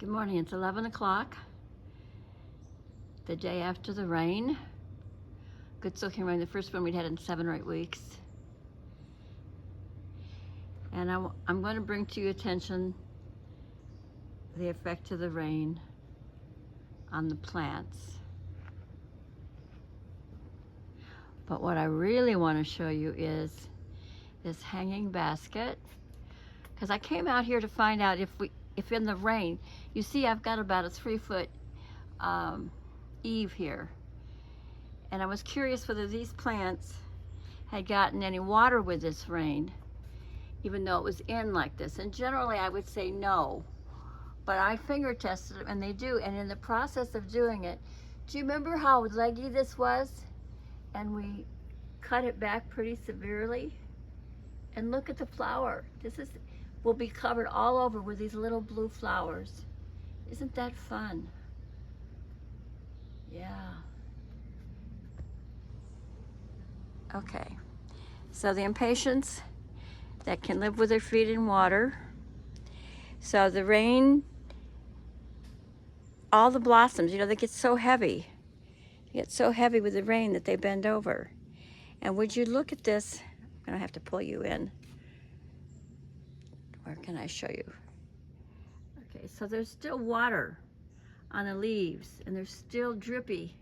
Good morning, it's 11 o'clock, the day after the rain. Good soaking rain, the first one we'd had in 7 or 8 weeks. And I'm going to bring to your attention the effect of the rain on the plants. But what I really want to show you is this hanging basket, because I came out here to find out if in the rain, you see I've got about a 3-foot eave here, and I was curious whether these plants had gotten any water with this rain, even though it was in like this. And generally I would say no, but I finger tested them and they do. And in the process of doing it, do you remember how leggy this was? And we cut it back pretty severely. And look at the flower. Will be covered all over with these little blue flowers. Isn't that fun? Yeah. Okay, so the impatiens that can live with their feet in water. So the rain, all the blossoms, they get so heavy. They get so heavy with the rain that they bend over. And would you look at this? I'm gonna have to pull you in. Where can I show you? Okay, so there's still water on the leaves and they're still drippy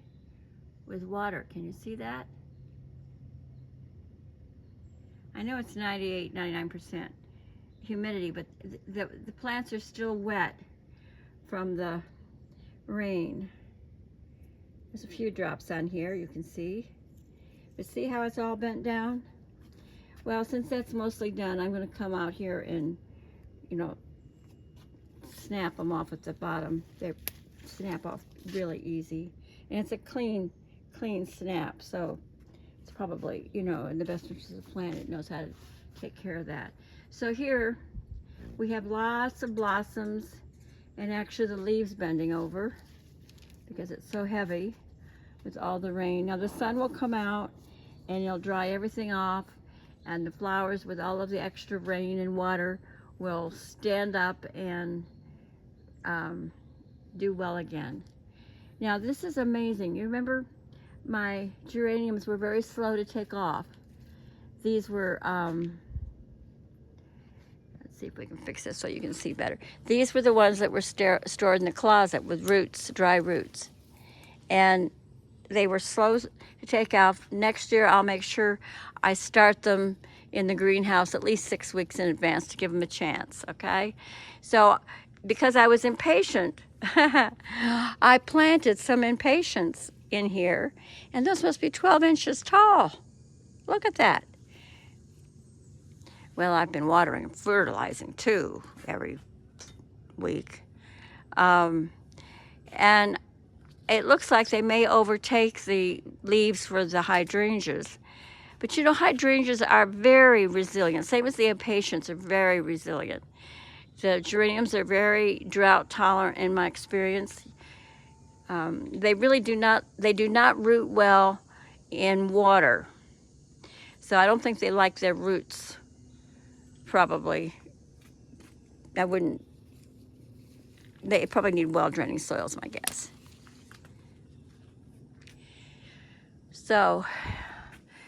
with water. Can you see that? I know it's 98, 99% humidity, but the plants are still wet from the rain. There's a few drops on here, you can see. But see how it's all bent down? Well, since that's mostly done, I'm going to come out here and, snap them off at the bottom. They snap off really easy. And it's a clean snap, so it's probably, in the best interest of the plant, it knows how to take care of that. So here we have lots of blossoms and actually the leaves bending over because it's so heavy with all the rain. Now the sun will come out and it'll dry everything off, and the flowers with all of the extra rain and water will stand up and do well again. Now this is amazing. You remember my geraniums were very slow to take off. These were, let's see if we can fix this so you can see better. These were the ones that were stored in the closet with roots, dry roots. And they were slow to take off. Next year I'll make sure I start them in the greenhouse at least 6 weeks in advance to give them a chance, okay? So because I was impatient, I planted some impatiens in here, and those must be 12 inches tall. Look at that. Well, I've been watering and fertilizing too every week. And it looks like they may overtake the leaves for the hydrangeas. But hydrangeas are very resilient. Same as the impatiens are very resilient. The geraniums are very drought tolerant in my experience. They really do not root well in water. So I don't think they like their roots, probably. They probably need well-draining soils, my guess. So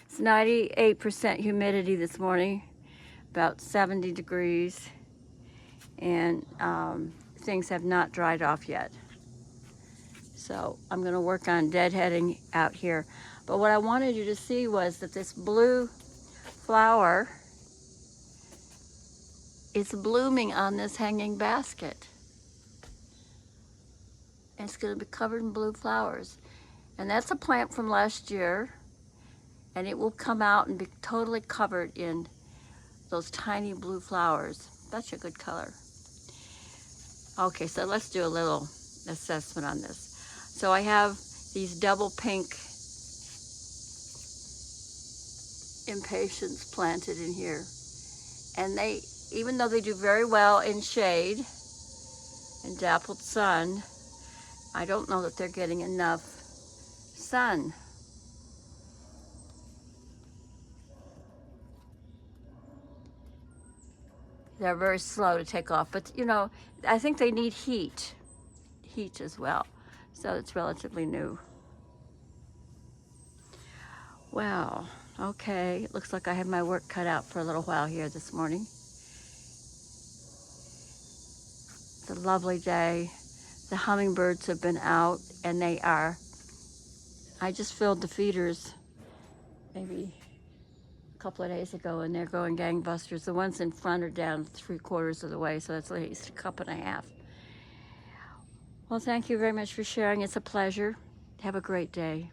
it's 98% humidity this morning, about 70 degrees, and things have not dried off yet. So I'm going to work on deadheading out here. But what I wanted you to see was that this blue flower is blooming on this hanging basket. And it's going to be covered in blue flowers. And that's a plant from last year. And it will come out and be totally covered in those tiny blue flowers. That's a good color. Okay, so let's do a little assessment on this. So I have these double pink impatiens planted in here. And even though they do very well in shade and dappled sun, I don't know that they're getting enough sun. They're very slow to take off, but I think they need heat. heat as well. So it's relatively new. Wow, okay, it looks like I have my work cut out for a little while here this morning. It's a lovely day. The hummingbirds have been out and I just filled the feeders maybe a couple of days ago and they're going gangbusters. The ones in front are down 3/4 of the way, so that's at least a cup and a half. Well, thank you very much for sharing. It's a pleasure. Have a great day.